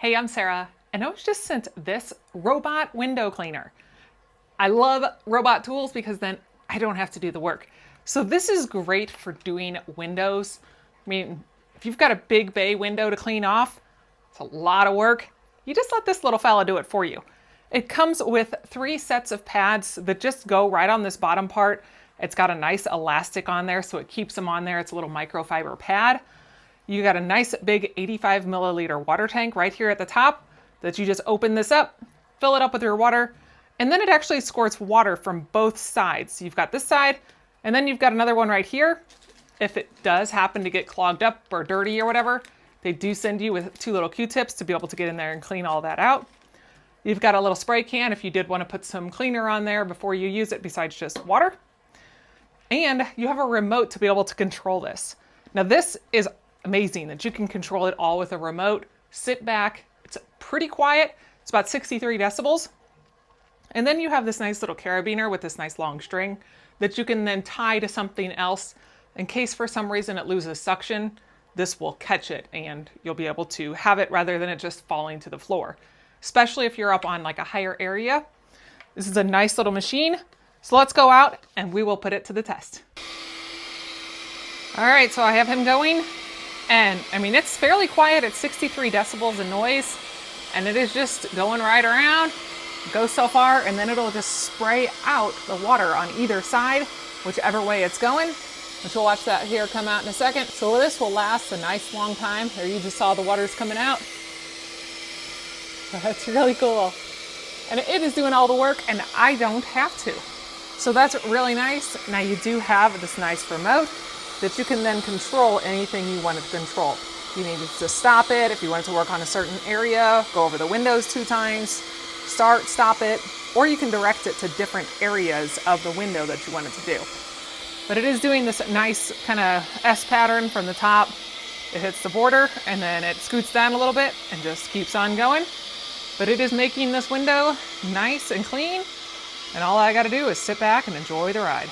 Hey, I'm Sarah, and I was just sent this robot window cleaner. I love robot tools because then I don't have to do the work. So this is great for doing windows. I mean, if you've got a big bay window to clean off, it's a lot of work. You just let this little fella do it for you. It comes with 3 sets of pads that just go right on this bottom part. It's got a nice elastic on there, so it keeps them on there. It's a little microfiber pad. You got a nice big 85 milliliter water tank right here at the top that you just open this up, fill it up with your water, and then it actually squirts water from both sides. You've got this side, and then you've got another one right here. If it does happen to get clogged up or dirty or whatever, they do send you with 2 little Q-tips to be able to get in there and clean all that out. You've got a little spray can if you did want to put some cleaner on there before you use it besides just water. And you have a remote to be able to control this. Now this is amazing that you can control it all with a remote. Sit back, it's pretty quiet. It's about 63 decibels. And then you have this nice little carabiner with this nice long string that you can then tie to something else. In case for some reason it loses suction, this will catch it and you'll be able to have it rather than it just falling to the floor. Especially if you're up on like a higher area. This is a nice little machine. So let's go out and we will put it to the test. All right, so I have him going. And I mean, it's fairly quiet at 63 decibels of noise, and it is just going right around, goes so far, and then it'll just spray out the water on either side, whichever way it's going, which we'll watch that here come out in a second. So this will last a nice long time. There you just saw the water's coming out. That's really cool. And it is doing all the work, and I don't have to. So that's really nice. Now you do have this nice remote that you can then control anything you want to control. You need to stop it if you want it to work on a certain area, go over the windows 2 times, start, stop it, or you can direct it to different areas of the window that you want it to do. But it is doing this nice kind of S pattern from the top. It hits the border and then it scoots down a little bit and just keeps on going. But it is making this window nice and clean, and all I got to do is sit back and enjoy the ride.